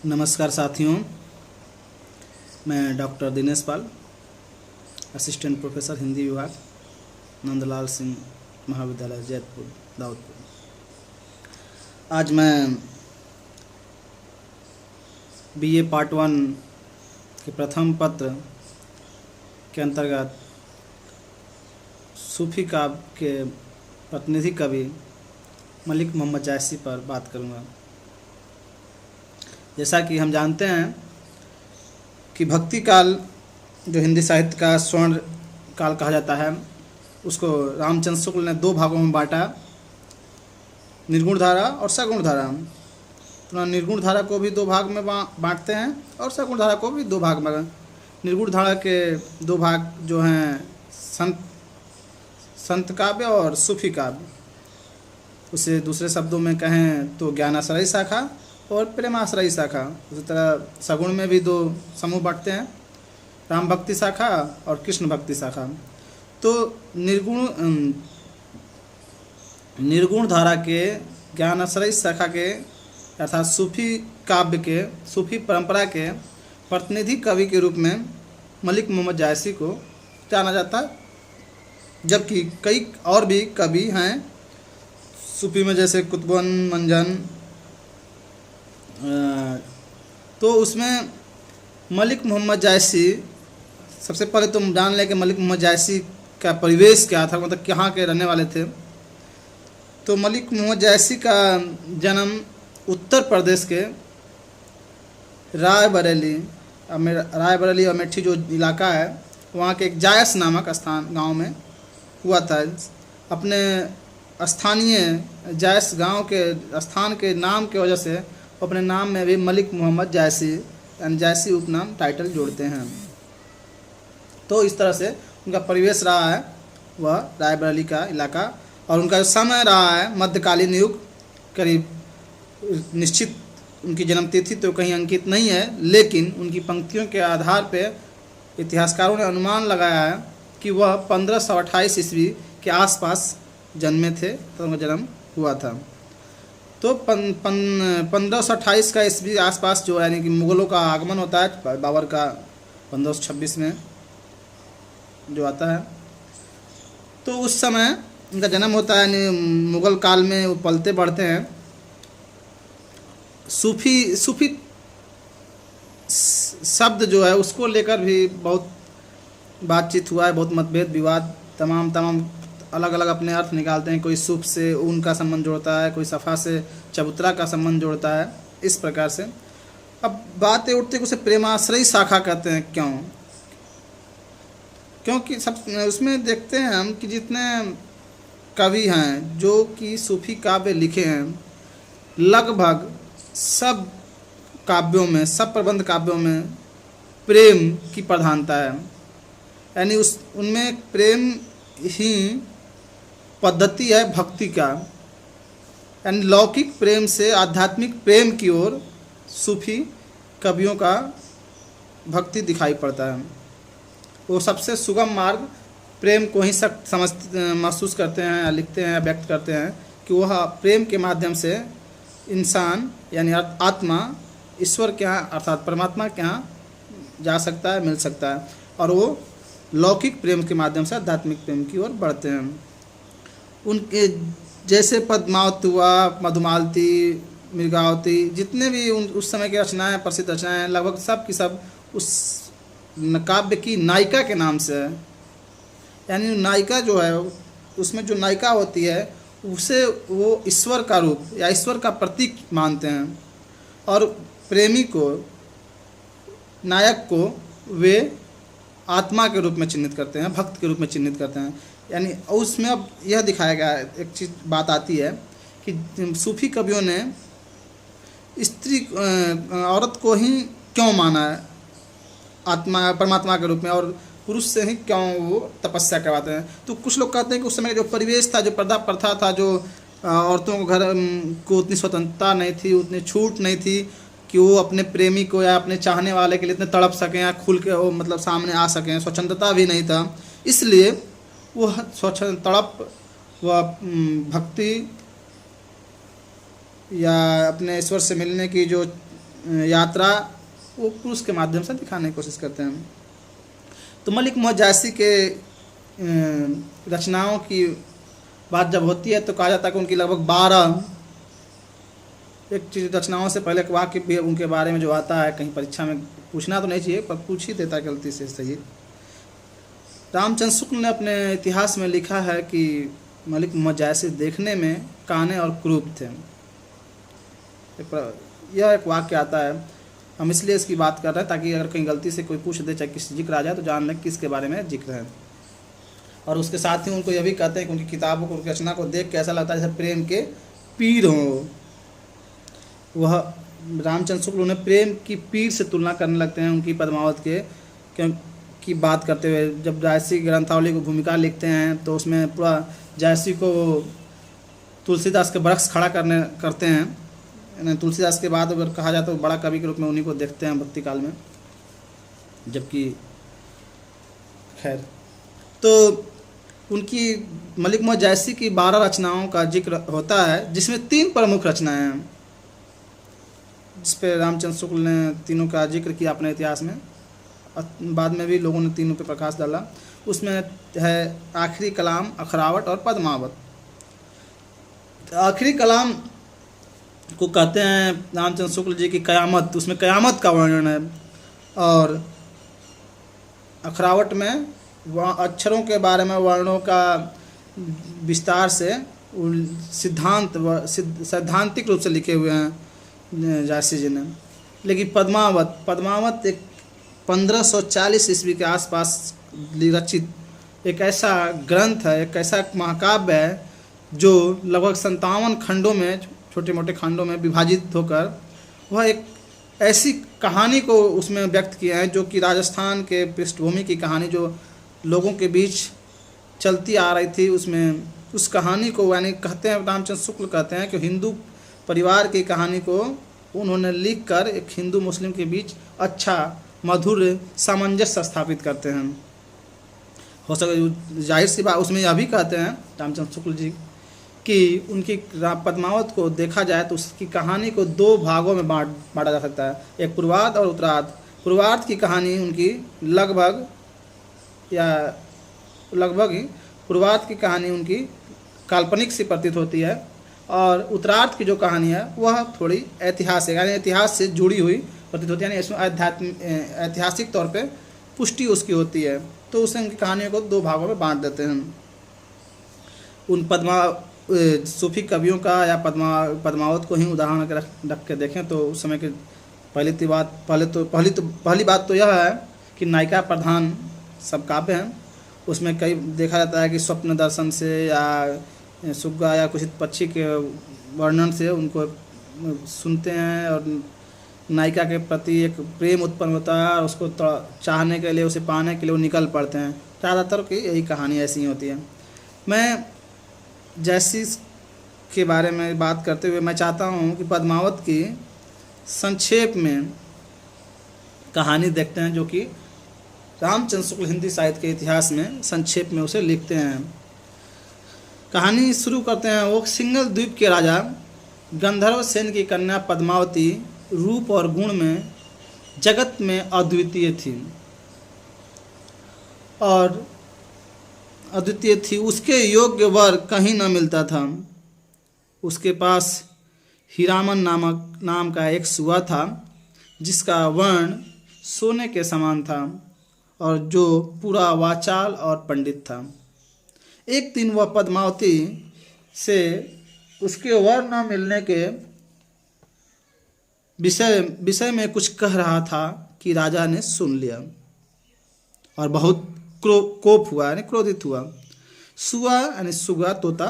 नमस्कार साथियों, मैं डॉक्टर दिनेश पाल, असिस्टेंट प्रोफेसर हिंदी विभाग, नंदलाल सिंह महाविद्यालय जैतपुर दाऊदपुर। आज मैं बीए पार्ट 1 के प्रथम पत्र के अंतर्गत सूफी काव्य के प्रतिनिधि कवि मलिक मोहम्मद जायसी पर बात करूँगा। जैसा कि हम जानते हैं कि भक्ति काल जो हिंदी साहित्य का स्वर्ण काल कहा जाता है, उसको रामचंद्र शुक्ल ने 2 भागों में बांटा, निर्गुण धारा और सगुण धारा। तो निर्गुण धारा को भी 2 भाग में बांटते हैं और सगुण धारा को भी 2 भाग में। निर्गुण धारा के 2 भाग जो हैं संत काव्य और सूफी काव्य। उसे दूसरे शब्दों में कहें तो ज्ञानाश्रयी शाखा और प्रेमाश्रयी शाखा। उसी तरह सगुण में भी 2 समूह बांटते हैं, राम भक्ति शाखा और कृष्ण भक्ति शाखा। तो निर्गुण धारा के ज्ञानाश्रयी शाखा के अर्थात सूफी काव्य के, सूफी परंपरा के प्रतिनिधि कवि के रूप में मलिक मोहम्मद जायसी को जाना जाता है। जबकि कई और भी कवि हैं सूफी में, जैसे कुतुबन मंजन। तो उसमें मलिक मोहम्मद जायसी, सबसे पहले तुम जान लें कि मलिक मोहम्मद जायसी का परिवेश क्या था, मतलब कहाँ के रहने वाले थे। तो मलिक मोहम्मद जायसी का जन्म उत्तर प्रदेश के रायबरेली अमेठी जो इलाका है, वहाँ के एक जायस नामक गांव में हुआ था। अपने स्थानीय जायस गांव के स्थान के नाम की वजह से अपने नाम में भी मलिक मोहम्मद जायसी यानी जायसी उपनाम टाइटल जोड़ते हैं। तो इस तरह से उनका परिवेश रहा है वह रायबरेली का इलाका। और उनका जो समय रहा है मध्यकालीन युग, करीब निश्चित उनकी जन्म तिथि तो कहीं अंकित नहीं है, लेकिन उनकी पंक्तियों के आधार पर इतिहासकारों ने अनुमान लगाया है कि वह 1528 ईस्वी के आसपास जन्मे थे, तो उनका जन्म हुआ था। तो 1528 का ईस्वी आसपास जो यानी कि मुग़लों का आगमन होता है, बाबर का 1526 में जो आता है, तो उस समय उनका जन्म होता है। यानी मुग़ल काल में वो पलते बढ़ते हैं। सूफी शब्द जो है उसको लेकर भी बहुत बातचीत हुआ है, बहुत मतभेद विवाद, तमाम अलग अलग अपने अर्थ निकालते हैं। कोई सूफ से ऊन का संबंध जोड़ता है, कोई सफ़ा से चबूतरा का संबंध जोड़ता है, इस प्रकार से। अब बात ये उठती है कि उसे प्रेमाश्रयी शाखा कहते हैं। क्यों? क्योंकि सब उसमें देखते हैं हम कि जितने कवि हैं जो कि सूफी काव्य लिखे हैं, लगभग सब काव्यों में, सब प्रबंध काव्यों में प्रेम की प्रधानता है। यानी उनमें प्रेम ही पद्धति है भक्ति का। यानी लौकिक प्रेम से आध्यात्मिक प्रेम की ओर सूफी कवियों का भक्ति दिखाई पड़ता है। वो सबसे सुगम मार्ग प्रेम को ही महसूस करते हैं, लिखते हैं, व्यक्त करते हैं कि वह प्रेम के माध्यम से इंसान यानी आत्मा ईश्वर के यहाँ अर्थात परमात्मा के यहाँ जा सकता है, मिल सकता है। और वो लौकिक प्रेम के माध्यम से आध्यात्मिक प्रेम की ओर बढ़ते हैं। उनके जैसे पद्मावत हुआ, मधुमालती, मृगावती, जितने भी उस समय की रचनाएं, प्रसिद्ध रचनाएं, लगभग सब की सब उस काव्य की नायिका के नाम से है। यानी नायिका जो है, उसमें जो नायिका होती है उसे वो ईश्वर का रूप या ईश्वर का प्रतीक मानते हैं, और प्रेमी को, नायक को वे आत्मा के रूप में चिन्हित करते हैं, भक्त के रूप में चिन्हित करते हैं। यानी उसमें अब यह दिखाया गया, एक चीज़ बात आती है कि सूफी कवियों ने स्त्री औरत को ही क्यों माना है आत्मा परमात्मा के रूप में, और पुरुष से ही क्यों वो तपस्या करवाते हैं। तो कुछ लोग कहते हैं कि उस समय जो परिवेश था, जो पर्दा प्रथा था, जो औरतों को घर को उतनी स्वतंत्रता नहीं थी, उतनी छूट नहीं थी कि वो अपने प्रेमी को या अपने चाहने वाले के लिए इतने तड़प सकें या खुल के वो मतलब सामने आ सकें, स्वतंत्रता भी नहीं था। इसलिए वो तड़प व भक्ति या अपने ईश्वर से मिलने की जो यात्रा वो क्रूज के माध्यम से दिखाने की कोशिश करते हैं। तो मलिक मोहम्मद जायसी के रचनाओं की बात जब होती है तो कहा जाता है कि उनकी लगभग 12 एक चीज़ रचनाओं से पहले एक वाक्य भी उनके बारे में जो आता है, कहीं परीक्षा में पूछना तो नहीं चाहिए पर पूछ ही देता है गलती से सही। रामचंद्र शुक्ल ने अपने इतिहास में लिखा है कि मलिक मोहम्मद जायसी देखने में काने और क्रूप थे। यह एक वाक्य आता है, हम इसलिए इसकी बात कर रहे हैं ताकि अगर कहीं गलती से कोई पूछ दे चाहे किसी जिक्र आ जाए तो जान लें किसके बारे में जिक्र है। और उसके साथ ही उनको यह भी कहते हैं कि उनकी किताबों को, उनकी रचना को देख के ऐसा लगता है जैसे प्रेम के पीर हों। वह रामचंद्र शुक्ल उन्हें प्रेम की पीर से तुलना करने लगते हैं उनकी पद्मावत के की बात करते हुए। जब जायसी ग्रंथावली को भूमिका लिखते हैं तो उसमें पूरा जायसी को तुलसीदास के बरक्स खड़ा करते हैं। तुलसीदास के बाद अगर कहा जाए तो बड़ा कवि के रूप में उन्हीं को देखते हैं भक्ति काल में। जबकि खैर, तो उनकी मलिक मोहम्मद जायसी की 12 रचनाओं का जिक्र होता है, जिसमें 3 प्रमुख रचनाएं हैं, जिस पे रामचंद्र शुक्ल ने तीनों का जिक्र किया अपने इतिहास में। बाद में भी लोगों ने तीनों पे प्रकाश डाला। उसमें है आखिरी कलाम, अखरावट और पद्मावत। आखिरी कलाम को कहते हैं रामचंद्र शुक्ल जी की कयामत, उसमें कयामत का वर्णन है। और अखरावट में अक्षरों के बारे में वर्णों का विस्तार से सैद्धांतिक रूप से लिखे हुए हैं जायसी जी ने। लेकिन पद्मावत एक 1540 ईस्वी के आसपास रचित एक ऐसा ग्रंथ है, एक ऐसा महाकाव्य है जो लगभग 57 खंडों में, छोटे मोटे खंडों में विभाजित होकर वह एक ऐसी कहानी को उसमें व्यक्त किया है जो कि राजस्थान के पृष्ठभूमि की कहानी जो लोगों के बीच चलती आ रही थी, उसमें उस कहानी को, यानी कहते हैं रामचंद्र शुक्ल कहते हैं कि हिंदू परिवार की कहानी को उन्होंने लिखकर एक हिंदू मुस्लिम के बीच अच्छा मधुर सामंजस्य स्थापित करते हैं। हो सके जाहिर सी बात उसमें यह भी कहते हैं रामचंद्र शुक्ल जी कि उनकी पद्मावत को देखा जाए तो उसकी कहानी को 2 भागों में बांटा जा सकता है, एक पूर्वार्ध और उत्तरार्ध। पूर्वार्ध की कहानी उनकी लगभग ही पूर्वार्ध की कहानी उनकी काल्पनिक सी प्रतीत होती है, और उत्तरार्ध की जो कहानी है वह थोड़ी ऐतिहासिक, यानी इतिहास से जुड़ी हुई प्रतीत होती है, यानी इसमें ऐतिहासिक तौर पे पुष्टि उसकी होती है। तो उसे उनकी कहानियों को 2 भागों में बांट देते हैं। उन सूफी कवियों का या पद्मावत को ही उदाहरण रख के देखें तो उस समय के पहली बात तो यह है कि नायिका प्रधान सब काव्य हैं। उसमें कई देखा जाता है कि स्वप्न दर्शन से या सुग्गा या कुछ पक्षी के वर्णन से उनको सुनते हैं और नायिका के प्रति एक प्रेम उत्पन्न होता है और उसको चाहने के लिए, उसे पाने के लिए वो निकल पड़ते हैं। ज़्यादातर की यही कहानी ऐसी ही होती है। मैं जायसी के बारे में बात करते हुए मैं चाहता हूँ कि पद्मावत की संक्षेप में कहानी देखते हैं, जो कि रामचंद्र शुक्ल हिंदी साहित्य के इतिहास में संक्षेप में उसे लिखते हैं। कहानी शुरू करते हैं। वो सिंगल द्वीप के राजा गंधर्व सेन की कन्या पद्मावती रूप और गुण में जगत में अद्वितीय थी उसके योग्य वर कहीं न मिलता था। उसके पास हीरामन नाम का एक सुआ था जिसका वर्ण सोने के समान था और जो पूरा वाचाल और पंडित था। एक दिन वह पद्मावती से उसके वर न मिलने के विषय में कुछ कह रहा था कि राजा ने सुन लिया और बहुत कोप हुआ, यानी क्रोधित हुआ। सुआ यानी सुगा तोता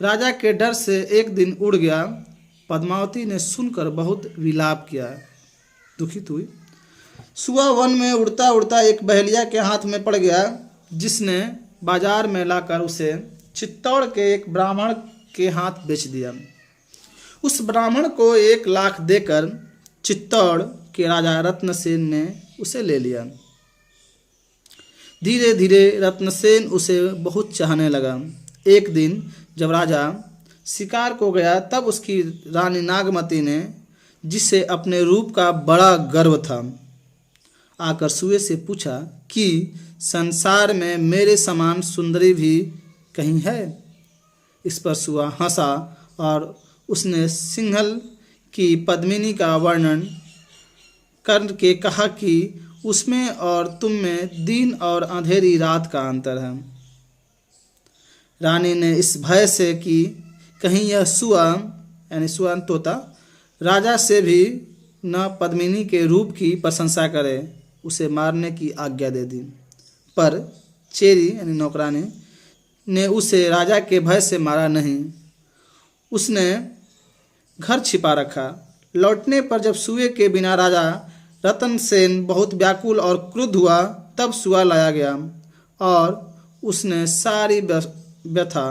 राजा के डर से एक दिन उड़ गया। पद्मावती ने सुनकर बहुत विलाप किया, दुखित हुई। सुआ वन में उड़ता उड़ता एक बहेलिया के हाथ में पड़ गया, जिसने बाजार में लाकर उसे चित्तौड़ के एक ब्राह्मण के हाथ बेच दिया। उस ब्राह्मण को 1 लाख देकर चित्तौड़ के राजा रत्नसेन ने उसे ले लिया। धीरे धीरे रत्नसेन उसे बहुत चाहने लगा। एक दिन जब राजा शिकार को गया तब उसकी रानी नागमती ने जिसे अपने रूप का बड़ा गर्व था, आकर सुए से पूछा कि संसार में मेरे समान सुंदरी भी कहीं है। इस पर सुआ हंसा और उसने सिंहल की पद्मिनी का वर्णन करके कहा कि उसमें और तुम में दिन और अंधेरी रात का अंतर है। रानी ने इस भय से कि कहीं यह सुआ यानी सुआ तोता राजा से भी न पद्मिनी के रूप की प्रशंसा करे, उसे मारने की आज्ञा दे दी। पर चेरी यानी नौकरानी ने उसे राजा के भय से मारा नहीं, उसने घर छिपा रखा। लौटने पर जब सुए के बिना राजा रतनसेन बहुत व्याकुल और क्रुद्ध हुआ, तब सुआ लाया गया और उसने सारी व्यथा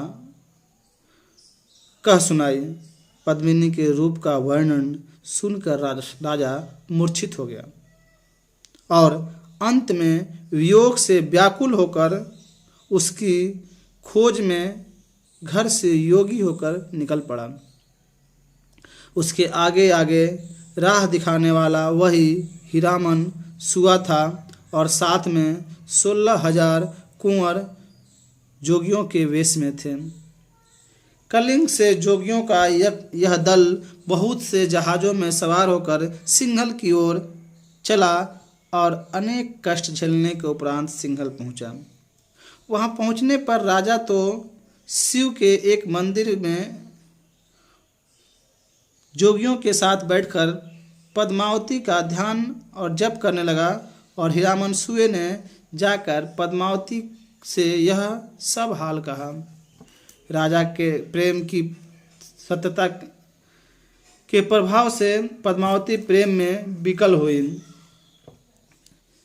कह सुनाई। पद्मिनी के रूप का वर्णन सुनकर राजा मूर्छित हो गया और अंत में वियोग से व्याकुल होकर उसकी खोज में घर से योगी होकर निकल पड़ा। उसके आगे आगे राह दिखाने वाला वही हीरामन सुआ था और साथ में 16,000 कुंवर जोगियों के वेश में थे। कलिंग से जोगियों का यह दल बहुत से जहाज़ों में सवार होकर सिंघल की ओर चला और अनेक कष्ट झेलने के उपरांत सिंघल पहुंचा। वहां पहुंचने पर राजा तो शिव के एक मंदिर में जोगियों के साथ बैठकर पद्मावती का ध्यान और जप करने लगा और हीरामन सुए ने जाकर पद्मावती से यह सब हाल कहा। राजा के प्रेम की सत्यता के प्रभाव से पद्मावती प्रेम में विकल हुई।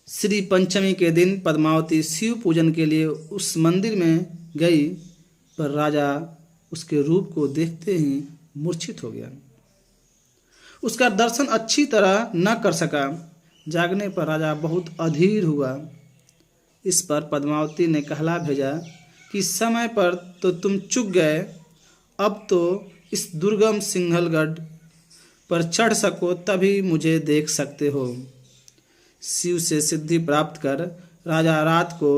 श्री पंचमी के दिन पद्मावती शिव पूजन के लिए उस मंदिर में गई, पर राजा उसके रूप को देखते ही मूर्छित हो गया। उसका दर्शन अच्छी तरह न कर सका। जागने पर राजा बहुत अधीर हुआ। इस पर पद्मावती ने कहला भेजा कि समय पर तो तुम चूक गए, अब तो इस दुर्गम सिंहलगढ़ पर चढ़ सको तभी मुझे देख सकते हो। शिव से सिद्धि प्राप्त कर राजा रात को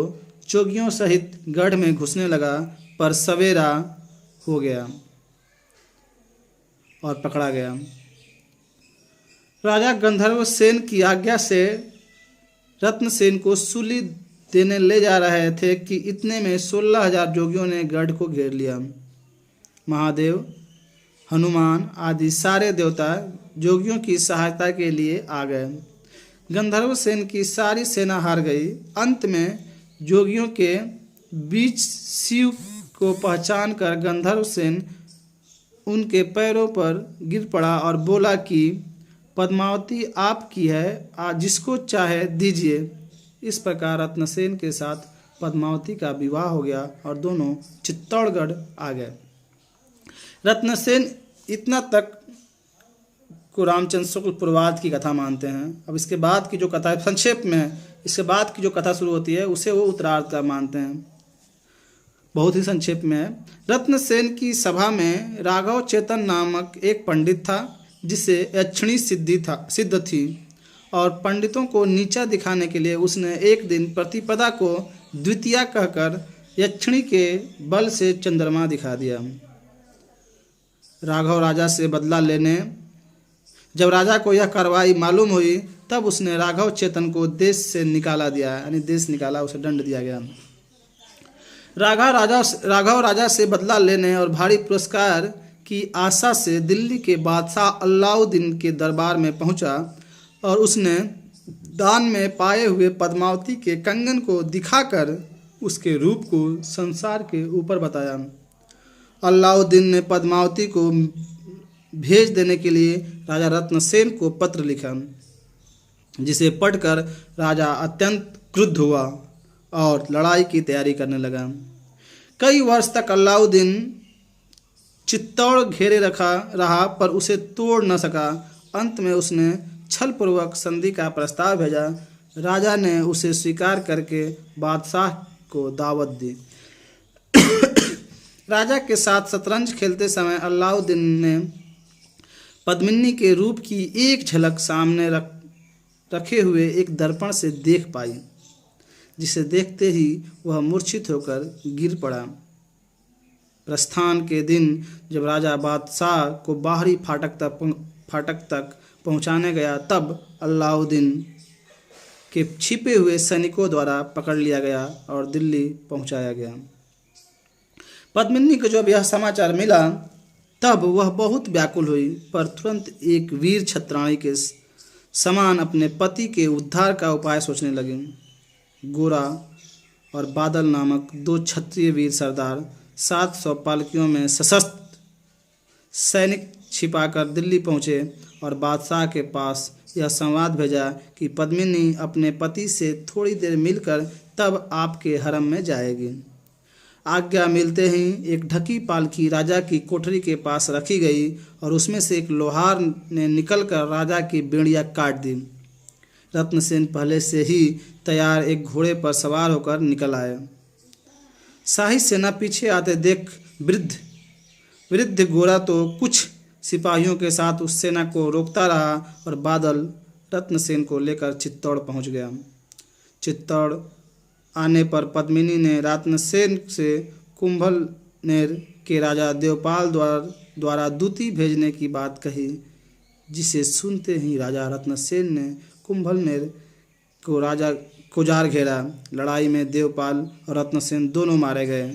जोगियों सहित गढ़ में घुसने लगा, पर सवेरा हो गया और पकड़ा गया। राजा गंधर्व सेन की आज्ञा से रत्नसेन को सूली देने ले जा रहे थे कि इतने में 16,000 जोगियों ने गढ़ को घेर लिया। महादेव, हनुमान आदि सारे देवता जोगियों की सहायता के लिए आ गए। गंधर्व सेन की सारी सेना हार गई। अंत में जोगियों के बीच शिव को पहचान कर गंधर्व सेन उनके पैरों पर गिर पड़ा और बोला कि पद्मावती आपकी है, जिसको चाहे दीजिए। इस प्रकार रत्नसेन के साथ पद्मावती का विवाह हो गया और दोनों चित्तौड़गढ़ आ गए। रत्नसेन इतना तक को रामचंद्र शुक्ल पूर्वार्ध की कथा मानते हैं। अब इसके बाद की जो कथा संक्षेप में इसके बाद की जो कथा शुरू होती है उसे वो उत्तरार्ध का मानते हैं। बहुत ही संक्षेप में है। रत्नसेन की सभा में राघव चेतन नामक एक पंडित था, जिसे यक्षिणी सिद्ध थी, और पंडितों को नीचा दिखाने के लिए उसने एक दिन प्रतिपदा को द्वितीया कहकर यक्षिणी के बल से चंद्रमा दिखा दिया। राघव राजा से बदला लेने जब राजा को यह कार्रवाई मालूम हुई, तब उसने राघव चेतन को देश से निकाला दिया, यानी देश निकाला, उसे दंड दिया गया। राघव राजा से बदला लेने और भारी पुरस्कार की आशा से दिल्ली के बादशाह अलाउद्दीन के दरबार में पहुंचा और उसने दान में पाए हुए पद्मावती के कंगन को दिखाकर उसके रूप को संसार के ऊपर बताया। अलाउद्दीन ने पद्मावती को भेज देने के लिए राजा रत्नसेन को पत्र लिखा, जिसे पढ़कर राजा अत्यंत क्रुद्ध हुआ और लड़ाई की तैयारी करने लगा। कई वर्ष तक अलाउद्दीन चित्तौड़ घेरे रहा, पर उसे तोड़ न सका। अंत में उसने छलपूर्वक संधि का प्रस्ताव भेजा। राजा ने उसे स्वीकार करके बादशाह को दावत दी। राजा के साथ शतरंज खेलते समय अलाउद्दीन ने पद्मिनी के रूप की एक झलक सामने रखे हुए एक दर्पण से देख पाई, जिसे देखते ही वह मूर्छित होकर गिर पड़ा। प्रस्थान के दिन जब राजा बादशाह को बाहरी फाटक तक पहुंचाने गया, तब अलाउद्दीन के छिपे हुए सैनिकों द्वारा पकड़ लिया गया और दिल्ली पहुंचाया गया। पद्मिनी को जब यह समाचार मिला तब वह बहुत व्याकुल हुई, पर तुरंत एक वीर क्षत्राणी के समान अपने पति के उद्धार का उपाय सोचने लगी। गोरा और बादल नामक दो क्षत्रिय वीर सरदार 700 पालकियों में सशस्त्र सैनिक छिपाकर दिल्ली पहुँचे और बादशाह के पास यह संवाद भेजा कि पद्मिनी अपने पति से थोड़ी देर मिलकर तब आपके हरम में जाएगी। आज्ञा मिलते ही एक ढकी पालकी राजा की कोठरी के पास रखी गई और उसमें से एक लोहार ने निकलकर राजा की बेड़ियाँ काट दी। रत्नसेन पहले से ही तैयार एक घोड़े पर सवार होकर निकल आए। शाही सेना पीछे आते देख वृद्ध गोरा तो कुछ सिपाहियों के साथ उस सेना को रोकता रहा और बादल रत्नसेन को लेकर चित्तौड़ पहुंच गया। चित्तौड़ आने पर पद्मिनी ने रत्नसेन से कुंभलनेर के राजा देवपाल द्वारा दूती भेजने की बात कही, जिसे सुनते ही राजा रत्नसेन ने कुंभलनेर को राजा को जार घेरा। लड़ाई में देवपाल और रत्नसेन दोनों मारे गए।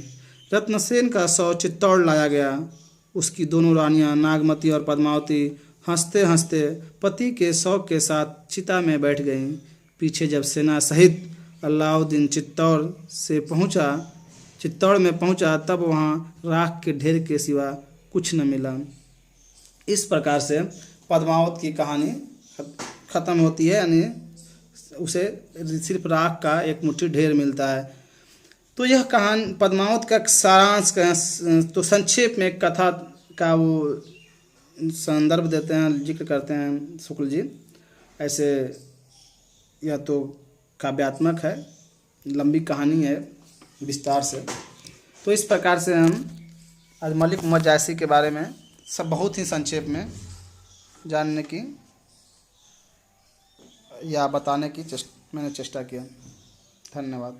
रत्नसेन का शव चित्तौड़ लाया गया। उसकी दोनों रानियां नागमती और पद्मावती हंसते हंसते पति के शव के साथ चिता में बैठ गईं। पीछे जब सेना सहित अलाउद्दीन चित्तौड़ में पहुंचा तब वहां राख के ढेर के सिवा कुछ न मिला। इस प्रकार से पद्मावत की कहानी खत्म होती है, यानी उसे सिर्फ राख का एक मुट्ठी ढेर मिलता है। तो यह कहानी पद्मावत का सारांश का तो संक्षेप में कथा का वो संदर्भ देते हैं, जिक्र करते हैं शुक्ल जी। ऐसे यह तो काव्यात्मक है, लंबी कहानी है विस्तार से। तो इस प्रकार से हम आज मलिक मोहम्मद जायसी के बारे में सब बहुत ही संक्षेप में जानने की या बताने की मैंने चेष्टा किया। धन्यवाद।